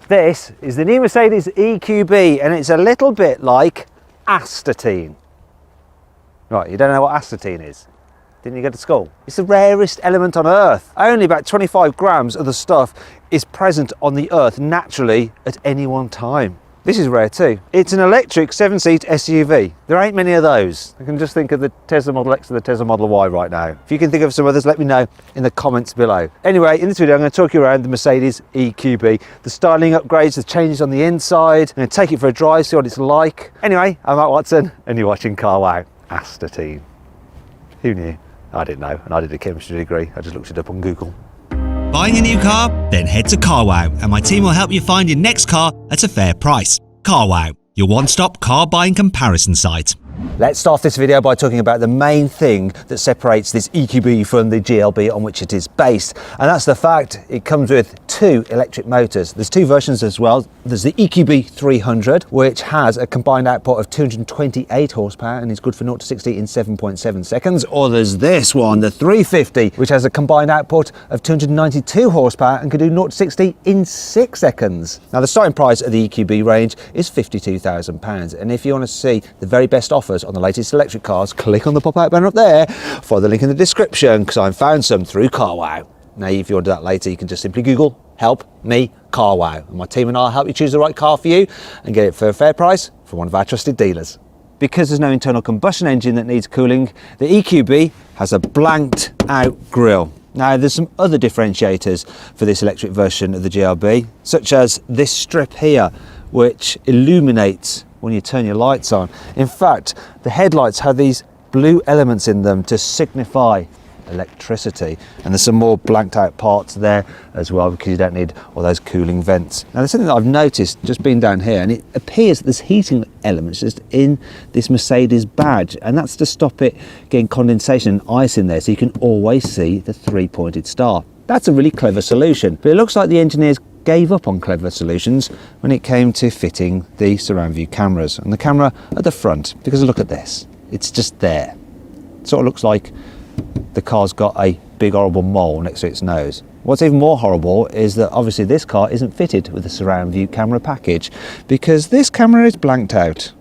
This is the new Mercedes EQB, and it's a little bit like astatine. Right, you don't know what astatine is? Didn't you go to school? It's the rarest element on Earth. Only about 25 grams of the stuff is present on the Earth naturally at any one time. This is rare too. It's an electric 7-seat SUV. There ain't many of those. I can just think of the Tesla Model X and the Tesla Model Y right now. If you can think of some others, let me know in the comments below. Anyway, in this video, I'm going to talk you around the Mercedes EQB, the styling upgrades, the changes on the inside. I'm going to take it for a drive, see what it's like. Anyway, I'm Matt Watson, and you're watching Carwow. Astatine. Who knew? I didn't know, and I did a chemistry degree. I just looked it up on Google. Buying a new car? Then head to CarWow and my team will help you find your next car at a fair price. CarWow, your one-stop car buying comparison site. Let's start this video by talking about the main thing that separates this EQB from the GLB on which it is based, and that's the fact it comes with two electric motors. There's two versions as well. There's the EQB 300, which has a combined output of 228 horsepower and is good for 0 to 60 in 7.7 seconds, or there's this one, the 350, which has a combined output of 292 horsepower and can do 0 to 60 in 6 seconds. Now, the starting price of the EQB range is £52,000, and if you want to see the very best offers on the latest electric cars, click on the pop-out banner up there, follow the link in the description, because I found some through CarWow. Now, if you want to do that later, you can just simply Google help me CarWow, and my team and I will help you choose the right car for you and get it for a fair price from one of our trusted dealers. Because there's no internal combustion engine that needs cooling, the EQB has a blanked out grille. Now, there's some other differentiators for this electric version of the GLB, such as this strip here, which illuminates when you turn your lights on. In fact, the headlights have these blue elements in them to signify electricity, and there's some more blanked out parts there as well because you don't need all those cooling vents. Now, there's something that I've noticed just being down here, and it appears that there's heating elements just in this Mercedes badge, and that's to stop it getting condensation and ice in there, so you can always see the three-pointed star. That's a really clever solution, but it looks like the engineers gave up on clever solutions when it came to fitting the surround view cameras and the camera at the front, because look at this, it's just there. It sort of looks like the car's got a big horrible mole next to its nose. What's even more horrible is that obviously this car isn't fitted with a surround view camera package, because this camera is blanked out.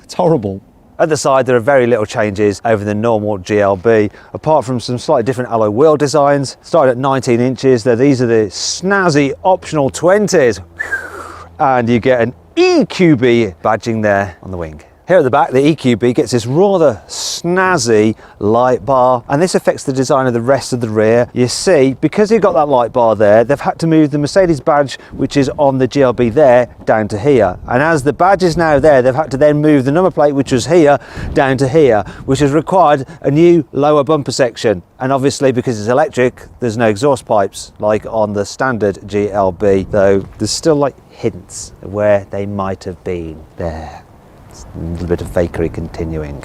It's horrible. At the side, there are very little changes over the normal GLB, apart from some slightly different alloy wheel designs. Started at 19 inches, these are the snazzy optional 20s. And you get an EQB badging there on the wing. Here at the back, the EQB gets this rather snazzy light bar, and this affects the design of the rest of the rear. You see, because you've got that light bar there, they've had to move the Mercedes badge, which is on the GLB there, down to here. And as the badge is now there, they've had to then move the number plate, which was here, down to here, which has required a new lower bumper section. And obviously, because it's electric, there's no exhaust pipes like on the standard GLB, though there's still like hints of where they might have been there. A little bit of fakery continuing.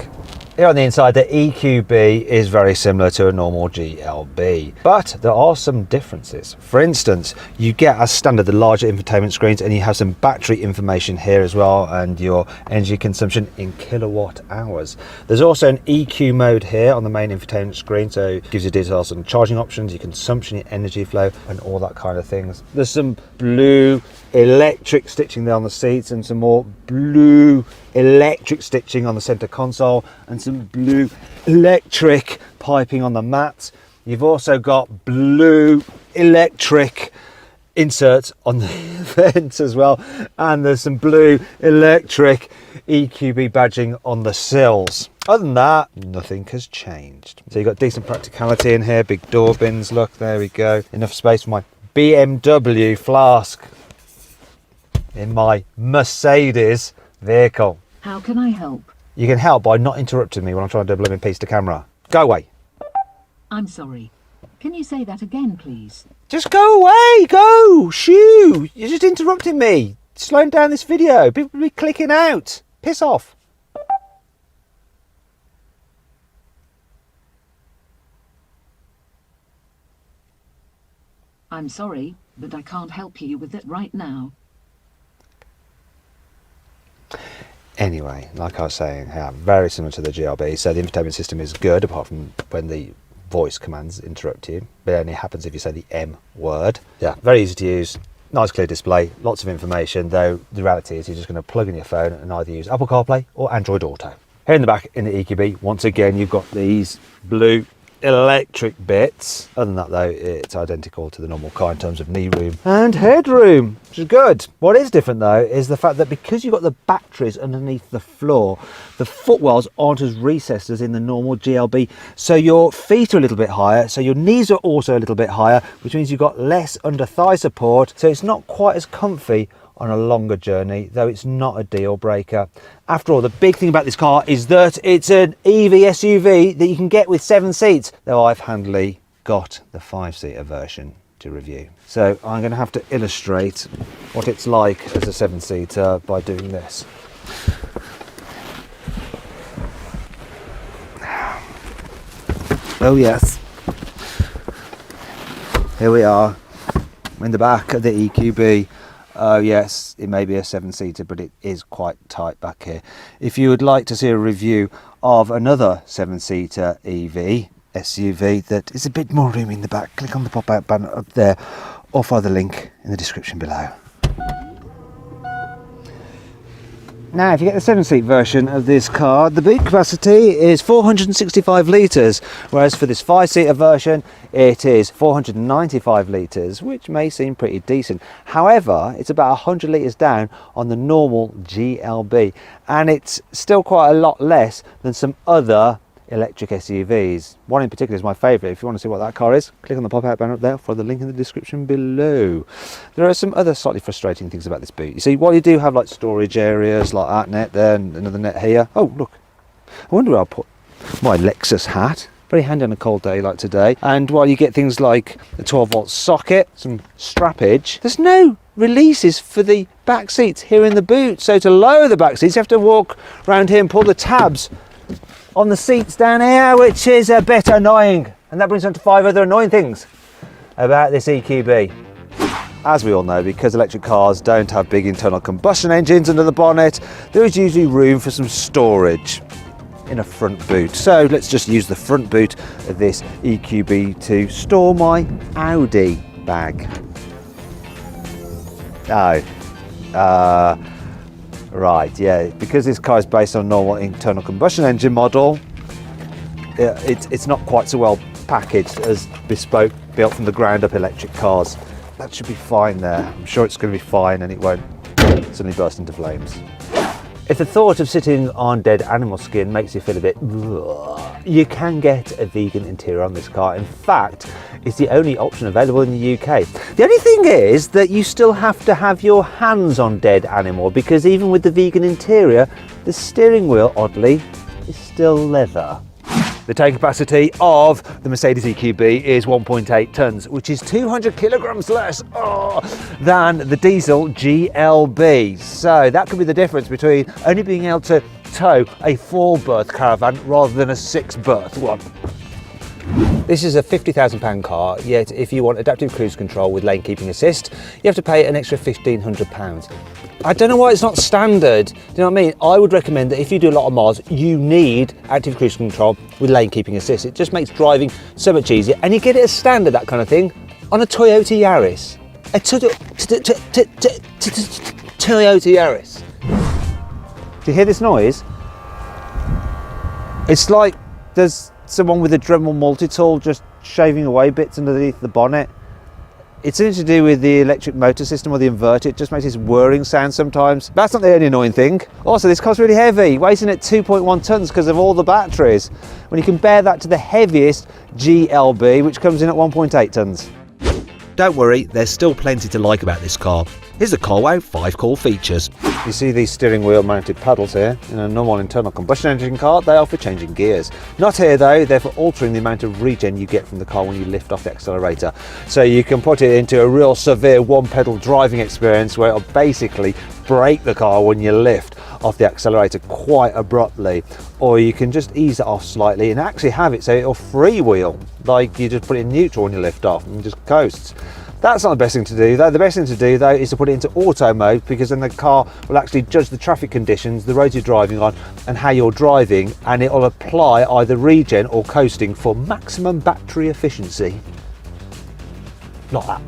Here on the inside, the EQB is very similar to a normal GLB, but there are some differences. For instance, you get as standard the larger infotainment screens, and you have some battery information here as well, and your energy consumption in kilowatt hours. There's also an EQ mode here on the main infotainment screen, so it gives you details on charging options, your consumption, your energy flow, and all that kind of things. There's some blue electric stitching there on the seats, and some more blue electric stitching on the center console, and some blue electric piping on the mats. You've also got blue electric inserts on the vents as well, and there's some blue electric EQB badging on the sills. Other than that, nothing has changed. So you've got decent practicality in here, big door bins, look, there we go. Enough space for my BMW flask in my Mercedes vehicle. How can I help? You can help by not interrupting me when I'm trying to do a blooming piece to camera. Go away. I'm sorry. Can you say that again, please? Just go away, go, shoo. You're just interrupting me. Slowing down this video. People will be clicking out. Piss off. I'm sorry, but I can't help you with it right now. Anyway, like I was saying, yeah, very similar to the GLB, so the infotainment system is good, apart from when the voice commands interrupt you, but it only happens if you say the M word. Yeah, very easy to use, Nice clear display, lots of information, though the reality is you're just going to plug in your phone and either use Apple CarPlay or Android Auto. Here in the back in the EQB, once again you've got these blue electric bits. Other than that though, it's identical to the normal car in terms of knee room and headroom, which is good. What is different though is the fact that because you've got the batteries underneath the floor, the footwells aren't as recessed as in the normal GLB, so your feet are a little bit higher, so your knees are also a little bit higher, which means you've got less under thigh support, so it's not quite as comfy on a longer journey, though it's not a deal breaker. After all, the big thing about this car is that it's an EV SUV that you can get with 7 seats, though I've handily got the 5-seater version to review. So I'm going to have to illustrate what it's like as a 7-seater by doing this. Oh yes, here we are in the back of the EQB. Oh yes, it may be a 7-seater, but it is quite tight back here. If you would like to see a review of another 7-seater EV SUV that is a bit more room in the back, click on the pop-out banner up there or follow the link in the description below. Now, if you get the 7-seat version of this car, the boot capacity is 465 litres, whereas for this 5-seater version, it is 495 litres, which may seem pretty decent. However, it's about 100 litres down on the normal GLB, and it's still quite a lot less than some other electric SUVs. One in particular is my favourite. If you want to see what that car is, click on the pop-out banner up there, follow the link in the description below. There are some other slightly frustrating things about this boot. You see, while you do have like storage areas like that net there and another net here. Oh look, I wonder where I'll put my Lexus hat. Very handy on a cold day like today. And while you get things like a 12-volt socket, some strappage, there's no releases for the back seats here in the boot. So to lower the back seats, you have to walk around here and pull the tabs on the seats down here, which is a bit annoying. And that brings on to 5 other annoying things about this EQB. As we all know, because electric cars don't have big internal combustion engines under the bonnet, there is usually room for some storage in a front boot. So let's just use the front boot of this EQB to store my Audi bag. Right, yeah, because this car is based on a normal internal combustion engine model, it's not quite so well packaged as bespoke, built from the ground up electric cars. That should be fine there. I'm sure it's going to be fine and it won't suddenly burst into flames. If the thought of sitting on dead animal skin makes you feel a bit ugh, you can get a vegan interior on this car. In fact, it's the only option available in the UK. The only thing is that you still have to have your hands on dead animal, because even with the vegan interior, the steering wheel, oddly, is still leather. The towing capacity of the Mercedes EQB is 1.8 tonnes, which is 200 kilograms less than the diesel GLB. So that could be the difference between only being able to tow a 4-berth caravan rather than a 6-berth one. This is a £50,000 car, yet if you want adaptive cruise control with lane keeping assist, you have to pay an extra £1,500. I don't know why it's not standard. Do you know what I mean? I would recommend that if you do a lot of miles, you need active cruise control with lane keeping assist. It just makes driving so much easier, and you get it as standard, that kind of thing, on a Toyota Yaris. A Toyota Yaris. Do you hear this noise? It's like there's someone with a Dremel multi-tool just shaving away bits underneath the bonnet. It's something to do with the electric motor system or the inverter. It just makes this whirring sound sometimes. That's not the only annoying thing. Also, this car's really heavy, weighing at 2.1 tonnes because of all the batteries. When you compare that to the heaviest GLB, which comes in at 1.8 tonnes. Don't worry, there's still plenty to like about this car. Here's the carwow 5 core features. You see these steering wheel mounted paddles here. In a normal internal combustion engine car, they are for changing gears. Not here though, they're for altering the amount of regen you get from the car when you lift off the accelerator. So you can put it into a real severe one-pedal driving experience where it'll basically brake the car when you lift off the accelerator quite abruptly. Or you can just ease it off slightly and actually have it so it'll freewheel, like you just put it in neutral when you lift off and just coasts. That's not the best thing to do though. The best thing to do though is to put it into auto mode, because then the car will actually judge the traffic conditions, the road you're driving on and how you're driving, and it will apply either regen or coasting for maximum battery efficiency. Not that.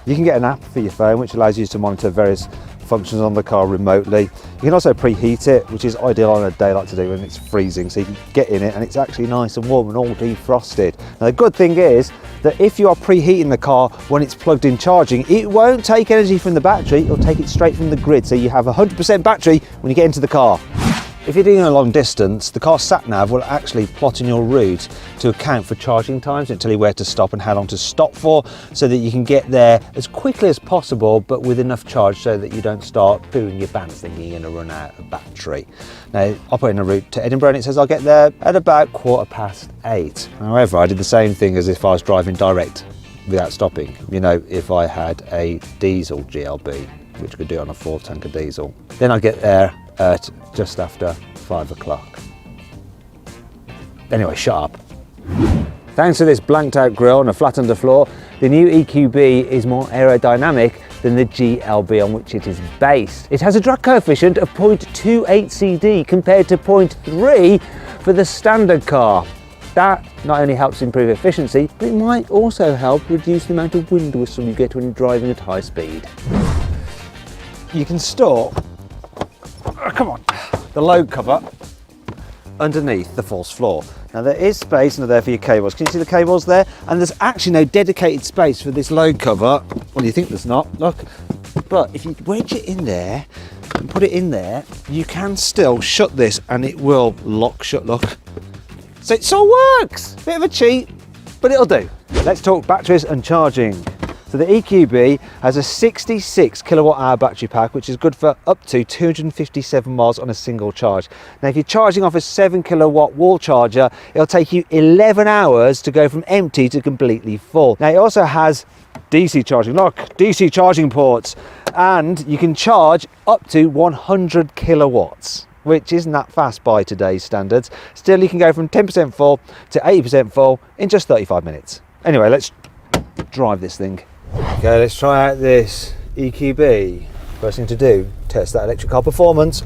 You can get an app for your phone which allows you to monitor various functions on the car remotely. You can also preheat it, which is ideal on a day like today when it's freezing, so you can get in it and it's actually nice and warm and all defrosted. Now the good thing is that if you are preheating the car when it's plugged in charging, it won't take energy from the battery, it'll take it straight from the grid, so you have 100% battery when you get into the car. If you're doing a long distance, the car sat-nav will actually plot in your route to account for charging times and tell you where to stop and how long to stop for, so that you can get there as quickly as possible but with enough charge so that you don't start pooing your pants thinking you're going to run out of battery. Now, operating a route to Edinburgh, and it says I'll get there at about 8:15. However, I did the same thing as if I was driving direct without stopping. You know, if I had a diesel GLB, which could do it on a 4 tank of diesel. Then I get there at just after 5 o'clock. Anyway, shut up. Thanks to this blanked out grille and a flat underfloor, the new EQB is more aerodynamic than the GLB on which it is based. It has a drag coefficient of 0.28 CD compared to 0.3 for the standard car. That not only helps improve efficiency, but it might also help reduce the amount of wind whistle you get when you're driving at high speed. You can store, the load cover underneath the false floor. Now there is space under there for your cables. Can you see the cables there? And there's actually no dedicated space for this load cover. Well, you think there's not, look. But if you wedge it in there and put it in there, you can still shut this and it will lock shut, look. So it all works. Bit of a cheat, but it'll do. Let's talk batteries and charging. So the EQB has a 66 kilowatt hour battery pack, which is good for up to 257 miles on a single charge. Now, if you're charging off a 7 kilowatt wall charger, it'll take you 11 hours to go from empty to completely full. Now, it also has DC charging, look, DC charging ports, and you can charge up to 100 kilowatts, which isn't that fast by today's standards. Still, you can go from 10% full to 80% full in just 35 minutes. Anyway, let's drive this thing. Okay, let's try out this EQB. First thing to do, test that electric car performance.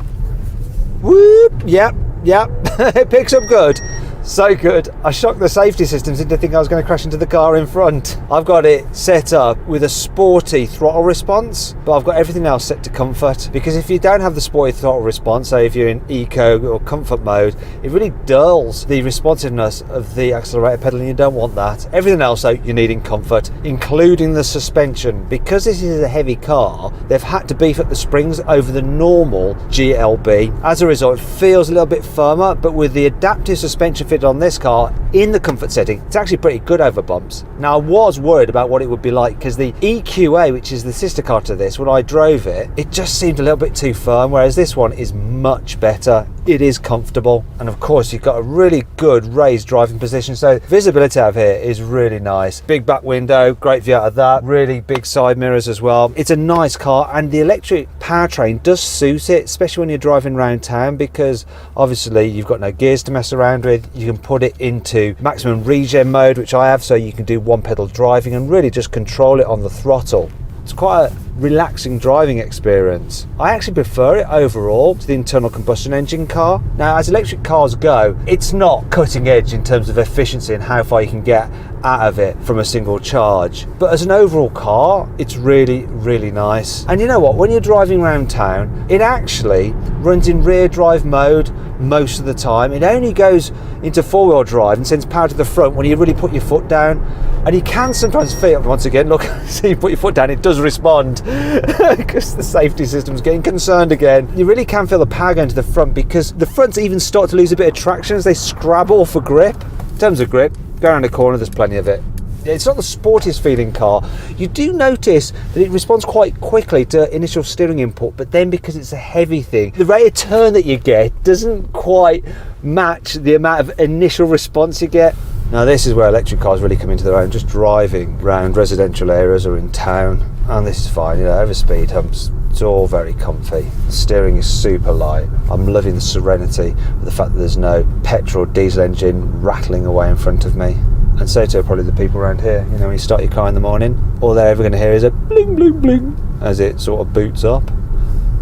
Whoop, yep, it picks up good. So good. I shocked the safety systems into thinking I was going to crash into the car in front. I've got it set up with a sporty throttle response, but I've got everything else set to comfort, because if you don't have the sporty throttle response, say if you're in eco or comfort mode, it really dulls the responsiveness of the accelerator pedal, and you don't want that. Everything else though, you need in comfort, including the suspension. Because this is a heavy car, they've had to beef up the springs over the normal GLB. As a result, it feels a little bit firmer, but with the adaptive suspension on this car in the comfort setting, it's actually pretty good over bumps. Now, I was worried about what it would be like, because the EQA, which is the sister car to this, when I drove it, it just seemed a little bit too firm, whereas this one is much better. It is comfortable, and of course you've got a really good raised driving position, so visibility out of here is really nice. Big back window, great view out of that, really big side mirrors as well. It's a nice car, and the electric powertrain does suit it, especially when you're driving around town, because obviously you've got no gears to mess around with. You can put it into maximum regen mode, which I have, so you can do one pedal driving and really just control it on the throttle. It's quite a relaxing driving experience. I actually prefer it overall to the internal combustion engine car. Now, as electric cars go, it's not cutting edge in terms of efficiency and how far you can get out of it from a single charge, but as an overall car, it's really, really nice. And you know what, when you're driving around town, it actually runs in rear drive mode most of the time. It only goes into four-wheel drive and sends power to the front when you really put your foot down. And you can sometimes feel, once again, look, see, you put your foot down, it does respond, because the safety system's getting concerned again. You really can feel the power going to the front, because the fronts even start to lose a bit of traction as they scrabble for grip. In terms of grip, go around the corner, there's plenty of it. It's not the sportiest feeling car. You do notice that it responds quite quickly to initial steering input, but then because it's a heavy thing, the rate of turn that you get doesn't quite match the amount of initial response you get. Now, this is where electric cars really come into their own, just driving around residential areas or in town, and this is fine, you know, over speed humps, it's all very comfy. The steering is super light. I'm loving the serenity of the fact that there's no petrol diesel engine rattling away in front of me. And so too probably the people around here. You know, when you start your car in the morning, all they're ever going to hear is a bling, bling, bling as it sort of boots up.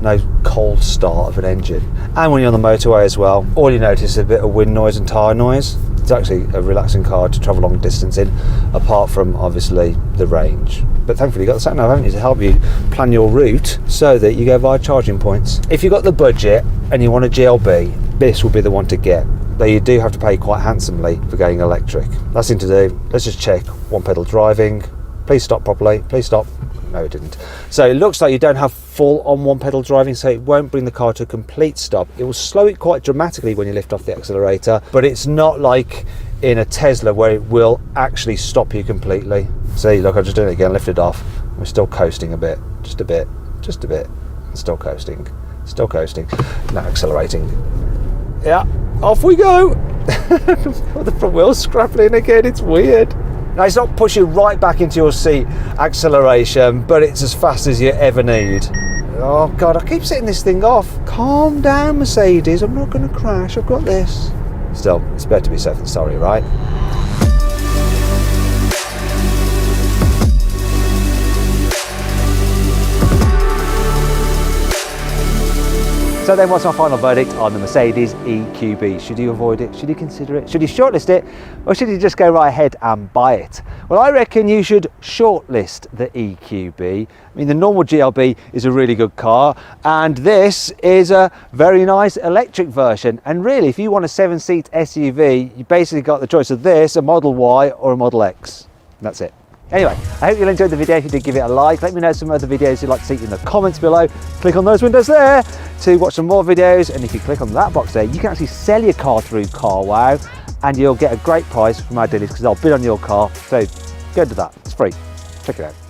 No cold start of an engine. And when you're on the motorway as well, all you notice is a bit of wind noise and tyre noise. It's actually a relaxing car to travel long distance in, apart from obviously the range. But thankfully you've got the sat nav, haven't you, to help you plan your route so that you go via charging points. If you've got the budget and you want a GLB, this will be the one to get. Though you do have to pay quite handsomely for going electric. Last thing to do, let's just check one pedal driving. Please stop properly, please stop. No, it didn't. So it looks like you don't have full on one pedal driving, so it won't bring the car to a complete stop. It will slow it quite dramatically when you lift off the accelerator, but it's not like in a Tesla where it will actually stop you completely. See, look, I'm just doing it again, lift it off. We're still coasting a bit, just a bit, just a bit. Still coasting, now accelerating. Yeah, off we go. The front wheel's scrapping again, it's weird. Now it's not pushing right back into your seat acceleration, but it's as fast as you ever need. Oh God, I keep setting this thing off. Calm down, Mercedes, I'm not going to crash, I've got this. Still, it's better to be safe than sorry, right? So then what's my final verdict on the Mercedes EQB? Should you avoid it? Should you consider it? Should you shortlist it? Or should you just go right ahead and buy it? Well, I reckon you should shortlist the EQB. I mean, the normal GLB is a really good car, and this is a very nice electric version. And really, if you want a 7-seat SUV, you basically got the choice of this, a Model Y or a Model X. That's it. Anyway, I hope you'll enjoy the video. If you did, give it a like. Let me know some other videos you'd like to see in the comments below. Click on those windows there to watch some more videos. And if you click on that box there, you can actually sell your car through CarWow, and you'll get a great price from our dealers because they'll bid on your car. So go do that. It's free. Check it out.